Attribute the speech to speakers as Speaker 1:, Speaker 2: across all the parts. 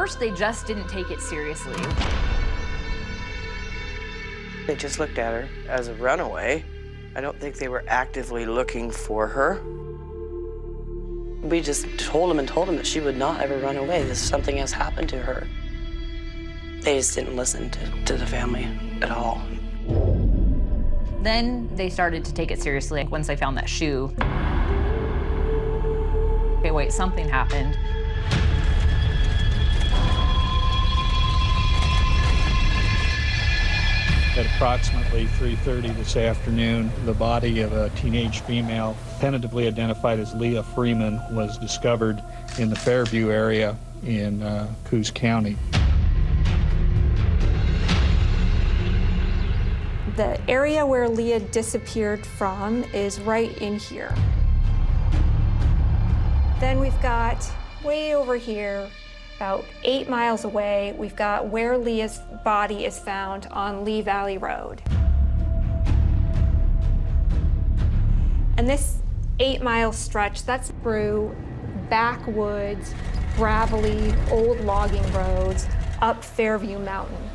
Speaker 1: first, they just didn't take it seriously.
Speaker 2: They just looked at her as a runaway. I don't think they were actively looking for her. We just told them that she would not ever run away. This something has happened to her. They just didn't listen to the family at all.
Speaker 1: Then they started to take it seriously once they found that shoe. Okay, wait, something happened.
Speaker 3: At approximately 3:30 this afternoon, the body of a teenage female, tentatively identified as Leah Freeman, was discovered in the Fairview area in Coos County.
Speaker 4: The area where Leah disappeared from is right in here. Then we've got way over here, about 8 miles away, we've got where Leah's body is found on Lee Valley Road. And this 8-mile stretch, that's through backwoods, gravelly, old logging roads up Fairview Mountain.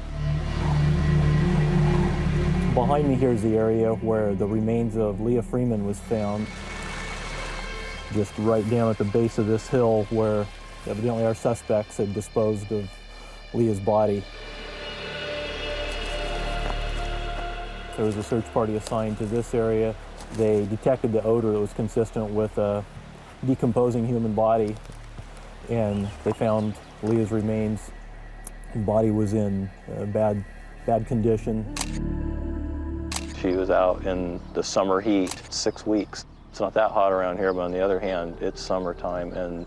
Speaker 5: Behind me here is the area where the remains of Leah Freeman was found, just right down at the base of this hill where evidently our suspects had disposed of Leah's body. There was a search party assigned to this area. They detected the odor that was consistent with a decomposing human body, and they found Leah's remains. The body was in bad condition.
Speaker 6: She was out in the summer heat, 6 weeks. It's not that hot around here, but on the other hand, it's summertime, and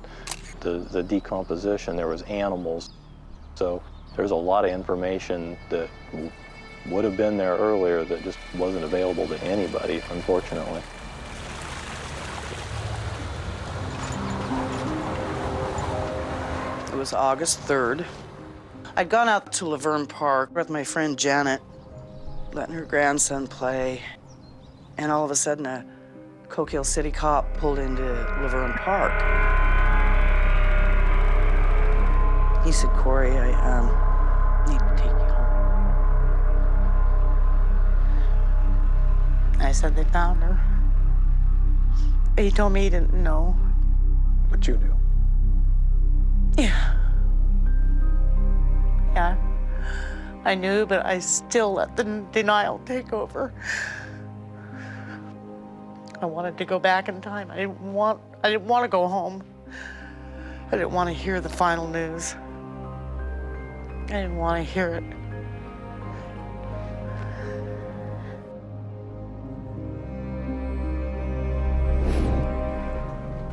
Speaker 6: the decomposition, there was animals. So there's a lot of information that would have been there earlier that just wasn't available to anybody, unfortunately.
Speaker 2: It was August 3rd. I'd gone out to Laverne Park with my friend Janet, letting her grandson play, and all of a sudden a Coquille City cop pulled into Laverne Park. He said, "Corey, I need to take you home." I said, "They found her." He told me he didn't know.
Speaker 7: But you knew?
Speaker 2: Yeah. Yeah. I knew, but I still let the denial take over. I wanted to go back in time. I didn't want to go home. I didn't want to hear the final news. I didn't want to hear it.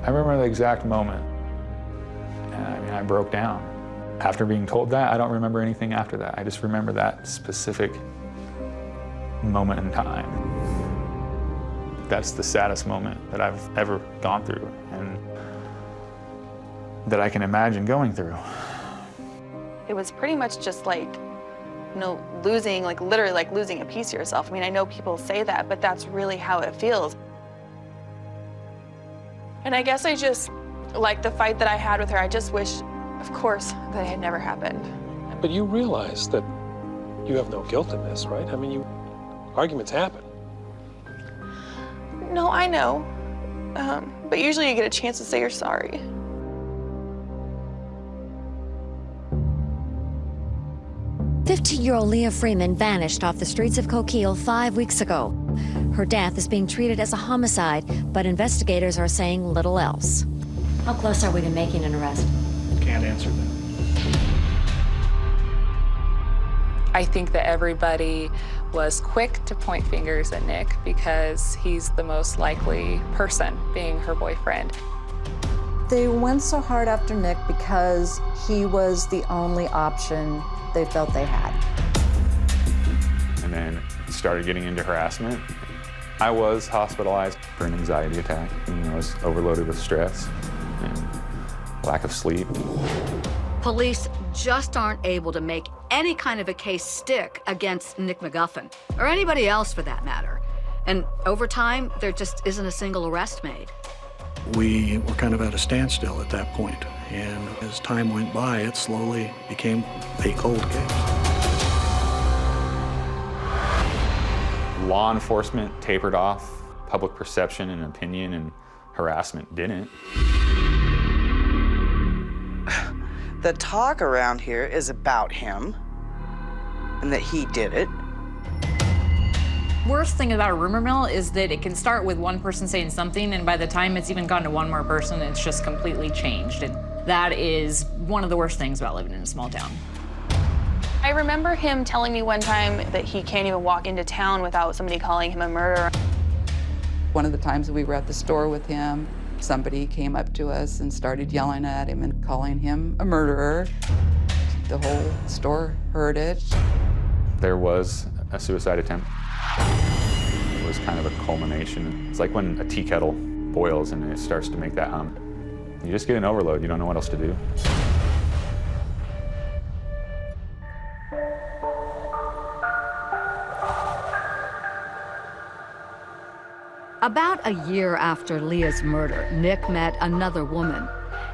Speaker 8: I remember the exact moment. And I mean, I broke down. After being told that, I don't remember anything after that. I just remember that specific moment in time. That's the saddest moment that I've ever gone through and that I can imagine going through.
Speaker 9: It was pretty much just like, you know, losing, like literally like losing a piece of yourself. I mean, I know people say that, but that's really how it feels. And I guess I just, like the fight that I had with her, I just wish, of course, that it had never happened.
Speaker 7: But you realize that you have no guilt in this, right? I mean, arguments happen.
Speaker 9: No, I know. But usually you get a chance to say you're sorry.
Speaker 10: "15-year-old Leah Freeman vanished off the streets of Coquille 5 weeks ago. Her death is being treated as a homicide, but investigators are saying little else." How close are we to making an arrest?
Speaker 3: Can't answer that.
Speaker 11: I think that everybody was quick to point fingers at Nick because he's the most likely person, being her boyfriend.
Speaker 12: They went so hard after Nick because he was the only option they felt they had.
Speaker 8: And then started getting into harassment. I was hospitalized for an anxiety attack. I was overloaded with stress and lack of sleep.
Speaker 10: Police just aren't able to make any kind of a case stick against Nick McGuffin, or anybody else for that matter. And over time, there just isn't a single arrest made.
Speaker 3: We were kind of at a standstill at that point, and as time went by, it slowly became a cold case.
Speaker 8: Law enforcement tapered off, public perception and opinion and harassment didn't.
Speaker 2: The talk around here is about him and that he did it.
Speaker 1: Worst thing about a rumor mill is that it can start with one person saying something, and by the time it's even gone to one more person, it's just completely changed. And that is one of the worst things about living in a small town.
Speaker 9: I remember him telling me one time that he can't even walk into town without somebody calling him a murderer.
Speaker 13: One of the times we were at the store with him, somebody came up to us and started yelling at him and calling him a murderer. The whole store heard it.
Speaker 8: There was a suicide attempt. It was kind of a culmination. It's like when a tea kettle boils and it starts to make that hum. You just get an overload. You don't know what else to do.
Speaker 14: About a year after Leah's murder, Nick met another woman,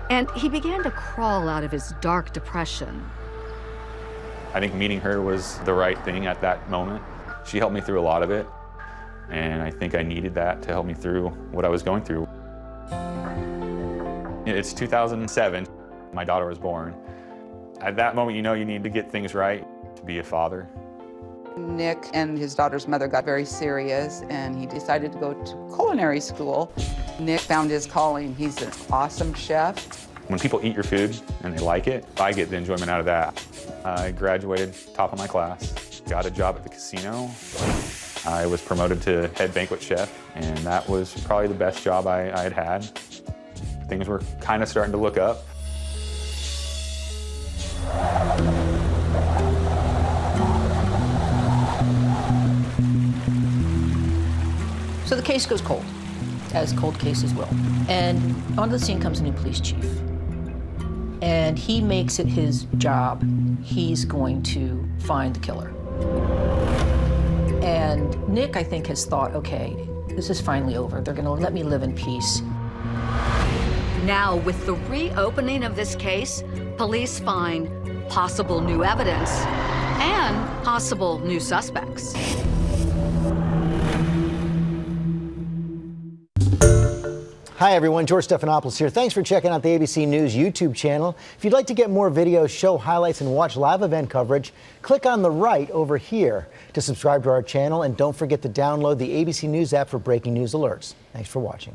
Speaker 14: and he began to crawl out of his dark depression.
Speaker 8: I think meeting her was the right thing at that moment. She helped me through a lot of it, and I think I needed that to help me through what I was going through. It's 2007. My daughter was born. At that moment, you know you need to get things right to be a father.
Speaker 13: Nick and his daughter's mother got very serious, and he decided to go to culinary school. Nick found his calling. He's an awesome chef.
Speaker 8: When people eat your food and they like it, I get the enjoyment out of that. I graduated top of my class, got a job at the casino. I was promoted to head banquet chef, and that was probably the best job I had had. Things were kind of starting to look up.
Speaker 15: So the case goes cold, as cold cases will. And onto the scene comes a new police chief. And he makes it his job. He's going to find the killer. And Nick, I think, has thought, okay, this is finally over. They're gonna let me live in peace.
Speaker 14: Now, with the reopening of this case, police find possible new evidence and possible new suspects.
Speaker 16: Hi everyone, George Stephanopoulos here. Thanks for checking out the ABC News YouTube channel. If you'd like to get more videos, show highlights, and watch live event coverage, click on the right over here to subscribe to our channel, and don't forget to download the ABC News app for breaking news alerts. Thanks for watching.